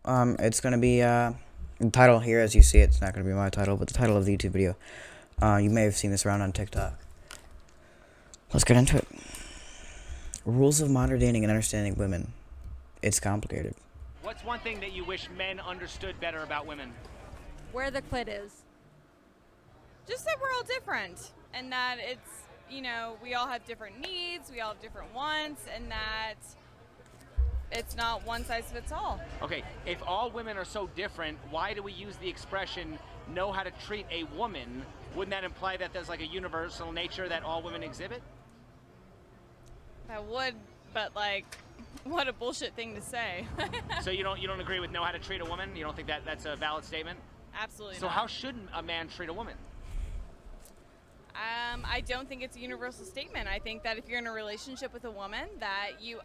It's gonna be the title here, as you see. It's not gonna be my title, but the title of the YouTube video. You may have seen this around on TikTok. Let's get into it. Rules of modern dating and understanding women. It's complicated. What's one thing that you wish men understood better about women? Where the clit is. Just that we're all different, and that it's, you know, we all have different needs, we all have different wants, and that it's not one size fits all. Okay, if all women are so different, why do we use the expression know how to treat a woman? Wouldn't that imply that there's like a universal nature that all women exhibit? That would, but like, what a bullshit thing to say. So you don't agree with know how to treat a woman? You don't think that that's a valid statement? Absolutely So not. how should a man treat a woman? I don't think it's a universal statement. I think that if you're in a relationship with a woman, that you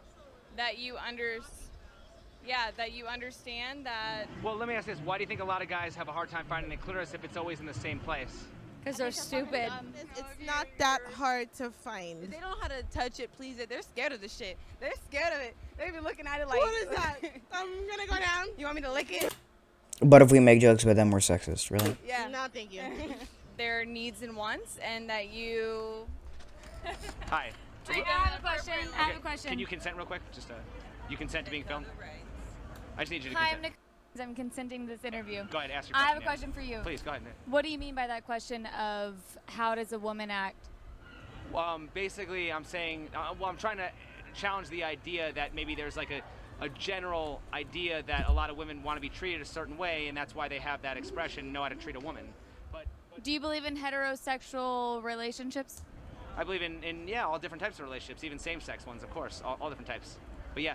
understand that. Well, let me ask this. Why do you think a lot of guys have a hard time finding a clitoris if it's always in the same place? Because they're stupid. It's not that hard to find. If they don't know how to touch it, please it. They're scared of the shit. They're scared of it. They be looking at it like, What is that? I'm gonna go down. You want me to lick it? But if we make jokes about them, we're sexist. Really? Yeah. No, thank you. Their needs and wants, and that you. Hi. I have a question. I have a question. Can you consent real quick? Just you consent to being filmed? I just need you to Hi, consent. I'm consenting to this interview. Go ahead, ask your I question. have a question for you. Please, go ahead. What do you mean by that question of how does a woman act? Basically, I'm saying, I'm trying to challenge the idea that maybe there's like a general idea that a lot of women want to be treated a certain way, and that's why they have that expression, know how to treat a woman. But Do you believe in heterosexual relationships? I believe in all different types of relationships, even same-sex ones, of course, all different types. But yeah,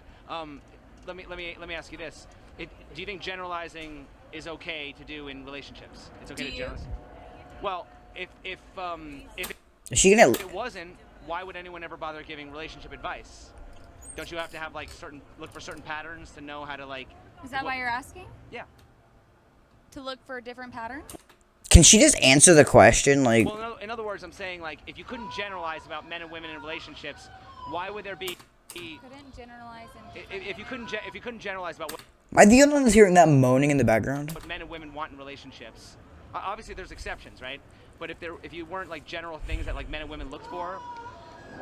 let me ask you this: do you think generalizing is okay to do in relationships? It's okay Do to you? generalize. Well, if Is she gonna? it wasn't, why would anyone ever bother giving relationship advice? Don't you have to have like look for certain patterns to know how to like? Is that why you're asking? Yeah. To look for different patterns? Can she just answer the question? Like, Well, in other words, I'm saying like if you couldn't generalize about men and women in relationships, why would there be? Couldn't generalize and If you couldn't generalize about are the other ones hearing that moaning in the background? what men and women want in relationships, obviously there's exceptions, right? But if you weren't like general things that like men and women looked for,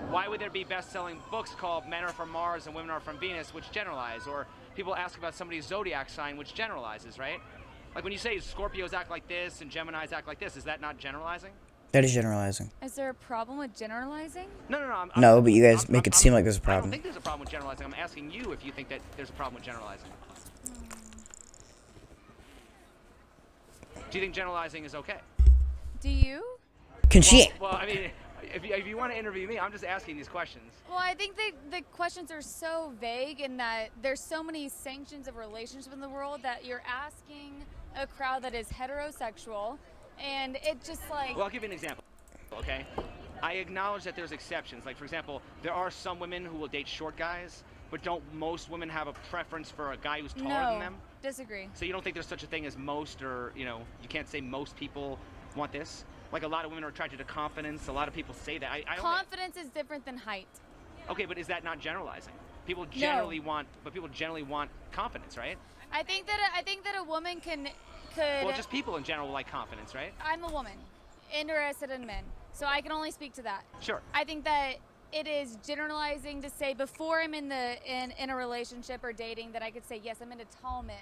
why would there be best-selling books called Men Are From Mars and Women Are From Venus, which generalize, or people ask about somebody's zodiac sign, which generalizes, right? Like when you say Scorpios act like this and Geminis act like this, is that not generalizing? That is generalizing. Is there a problem with generalizing? No. No, but you guys make it seem like there's a I don't problem. think there's a problem with generalizing. I'm asking you if you think that there's a problem with generalizing. Do you think generalizing is okay? Do you? Can she? Well, I mean, if you want to interview me, I'm just asking these questions. Well, I think the questions are so vague in that there's so many sanctions of relationship in the world that you're asking a crowd that is heterosexual, and it just like. Well, I'll give you an example, okay? I acknowledge that there's exceptions. Like, for example, there are some women who will date short guys, but don't most women have a preference for a guy who's taller than No, them? disagree. So you don't think there's such a thing as most, or, you know, you can't say most people want this? Like a lot of women are attracted to confidence. A lot of people say that. I Confidence is different than height. Okay, but is that not generalizing? People generally want confidence, right? I think that a woman could. Well, just people in general like confidence, right? I'm a woman, interested in men, so I can only speak to that. Sure. I think that it is generalizing to say before I'm in a relationship or dating that I could say yes, I'm into tall men.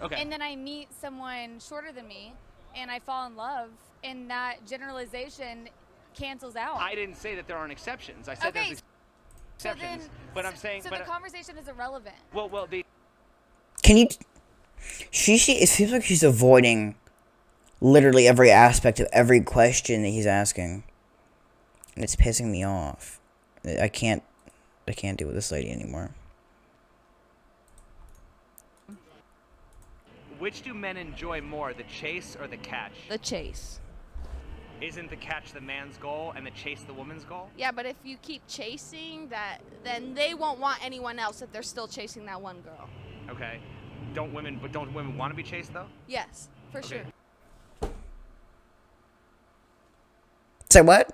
Okay. And then I meet someone shorter than me, and I fall in love, and that generalization cancels out. I didn't say that there aren't exceptions. I said Okay, there's exceptions. then, but I'm saying, so but the conversation is irrelevant. well, Can you? She. It seems like she's avoiding literally every aspect of every question that he's asking, and it's pissing me off. I can't deal with this lady anymore. which do men enjoy more, the chase or the catch? The chase. Isn't the catch the man's goal and the chase the woman's goal? Yeah, but if you keep chasing that, then they won't want anyone else if they're still chasing that one girl. Okay. Don't women want to be chased though? Yes, for Okay. sure. Say what?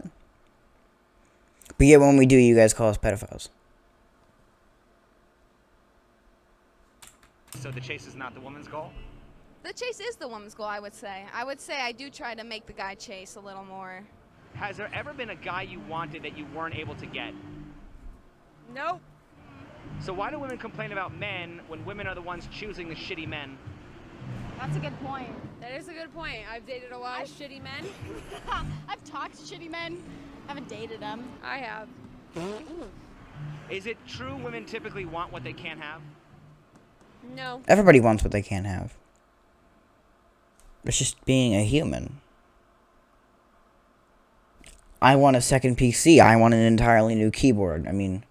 But yeah, when we do, you guys call us pedophiles. So the chase is not the woman's goal? The chase is the woman's goal, I would say. I do try to make the guy chase a little more. Has there ever been a guy you wanted that you weren't able to get? Nope. So why do women complain about men when women are the ones choosing the shitty men? That's a good point. That is a good point. I've dated a lot of shitty men. I've talked to shitty men. Haven't dated them. I have. Is it true women typically want what they can't have? No. Everybody wants what they can't have. It's just being a human. I want a second PC. I want an entirely new keyboard. I mean,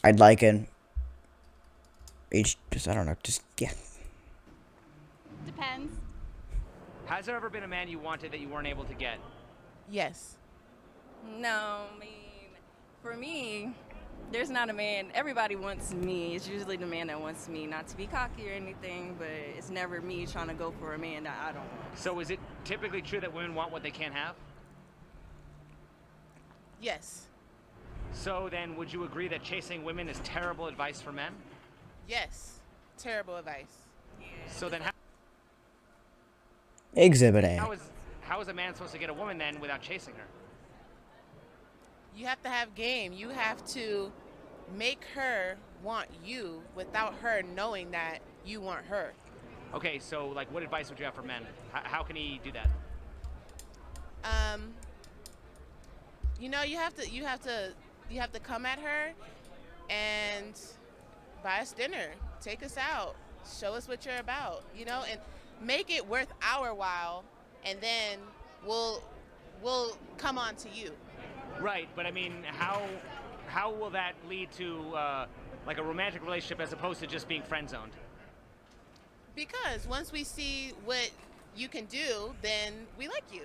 I'd like an I don't know, yeah. Depends. Has there ever been a man you wanted that you weren't able to get? Yes. No, I mean, for me, there's not a man. Everybody wants me. It's usually the man that wants me, not to be cocky or anything, but it's never me trying to go for a man that I don't want. So is it typically true that women want what they can't have? Yes. So then would you agree that chasing women is terrible advice for men? Yes. Terrible advice. So then Exhibit A. how is a man supposed to get a woman then without chasing her? You have to have game. You have to make her want you without her knowing that you want her. Okay, so like what advice would you have for men? How can he do that? You know, you have to come at her and buy us dinner, take us out, show us what you're about, you know, and make it worth our while, and then we'll come on to you. Right, but I mean, how will that lead to like a romantic relationship as opposed to just being friend zoned? Because once we see what you can do, then we like you.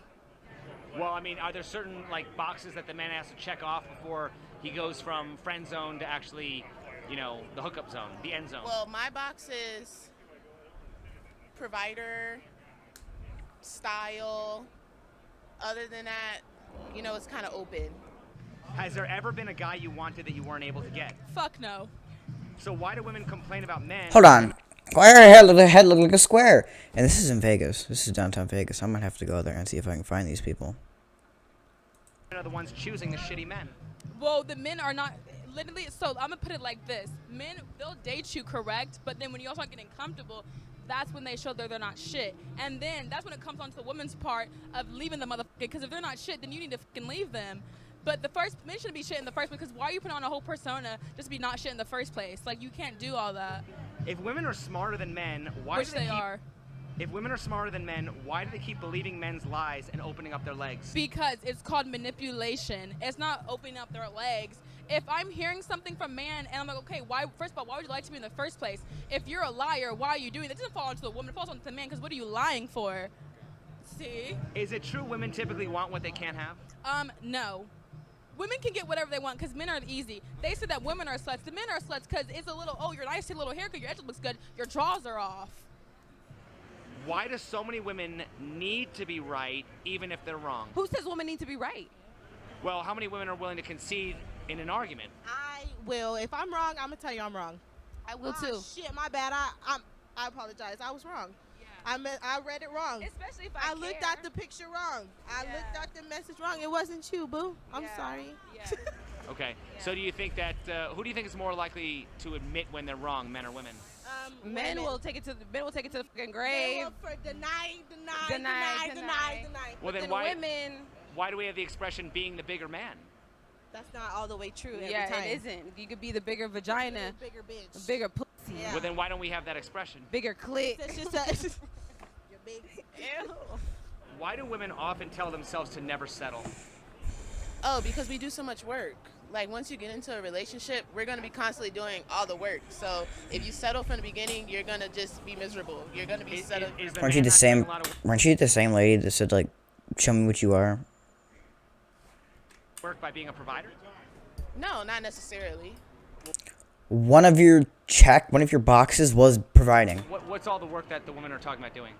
Well, I mean, are there certain like boxes that the man has to check off before he goes from friend zone to actually, you know, the hookup zone, the end zone? Well, my box is provider, style. Other than that, you know, it's kind of open. Has there ever been a guy you wanted that you weren't able to get? Fuck no. So why do women complain about men? Hold on. Why are her head look like a square? And this is in Vegas. This is downtown Vegas. I might have to go there and see if I can find these people. Women are the ones choosing the shitty men. Well, the men are not literally. So I'm gonna put it like this: men, they'll date you, correct? But then when you all start getting comfortable, that's when they show that they're not shit. And then that's when it comes on to the woman's part of leaving the motherfucker. Because if they're not shit, then you need to fucking leave them. But the first men shouldn't be shit in the first place. Because why are you putting on a whole persona just to be not shit in the first place? Like, you can't do all that. If women are smarter than men, why Which do they they keep, are. If women are smarter than men, why do they keep believing men's lies and opening up their legs? Because it's called manipulation. It's not opening up their legs. If I'm hearing something from man and I'm like, okay, why? First of all, why would you lie to me in the first place? If you're a liar, why are you doing that? It doesn't fall onto the woman. It falls onto the man. Because what are you lying for? See? Is it true women typically want what they can't have? No. Women can get whatever they want because men are easy. They say that women are sluts. The men are sluts because it's a little, oh, you're nice, take a little haircut, your edge looks good, your draws are off. Why do so many women need to be right even if they're wrong? Who says women need to be right? Well, how many women are willing to concede in an argument? I will. If I'm wrong, I'm gonna tell you I'm wrong. I will too. Shit, my bad. I apologize. I was wrong. I read it wrong. Especially if I looked at the picture wrong. I looked at the message wrong. It wasn't you, boo. I'm sorry. Yeah. Okay. So do you think that, who do you think is more likely to admit when they're wrong, men or women? Men women. will take it to the fucking They grave. will for deny. Well, then Then why women, do we have the expression being the bigger man? That's not all the way true every yeah, time. it isn't. You could be the bigger vagina, Bigger bitch. bigger pussy, Yeah. Well, then why don't we have that expression? bigger clit. It's just a, you're big. Ew. Why do women often tell themselves to never settle? Oh, because we do so much work. Like, once you get into a relationship, we're going to be constantly doing all the work. So if you settle from the beginning, you're going to just be miserable. You're going to be settled. Is the Weren't man you the not doing same? a lot of Weren't you the same lady that said like, "Show me what you are"? work by being a provider? No, not necessarily. One of your boxes was providing. What's all the work that the women are talking about doing?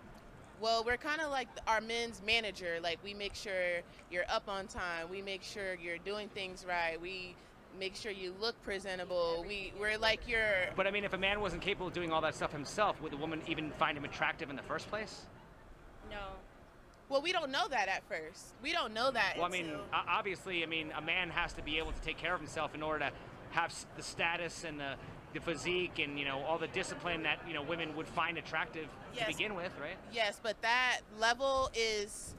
Well, we're kind of like our men's manager. Like, we make sure you're up on time. We make sure you're doing things right. We make sure you look presentable. We're like your. But I mean, if a man wasn't capable of doing all that stuff himself, would the woman even find him attractive in the first place? No. Well, we don't know that at first. We don't know that. Well, I mean, obviously, I mean, a man has to be able to take care of himself in order to have the status and the physique and, you know, all the discipline that, you know, women would find attractive to begin with, right? Yes, but that level is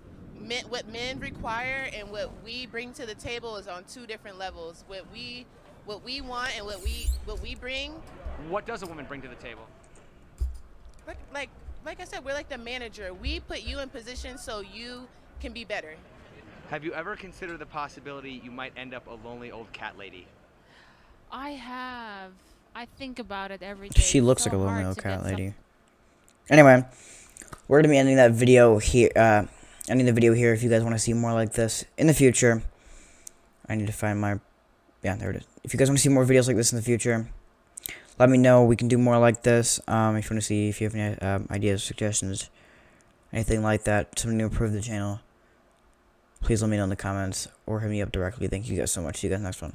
what men require, and what we bring to the table is on two different levels. What we want and what we bring. What does a woman bring to the table? Like I said, we're like the manager. We put you in position so you can be better. Have you ever considered the possibility you might end up a lonely old cat lady? I have. I think about it every day. She looks It's like a so lonely hard old to cat get lady. Anyway, we're gonna be ending that video here. Ending the video here. If you guys want to see more like this in the future, I need to find my. Yeah, there it is. If you guys want to see more videos like this in the future, let me know. We can do more like this. If you want to see, if you have any ideas, suggestions, anything like that, something to improve the channel, please let me know in the comments or hit me up directly. Thank you guys so much. See you guys next one.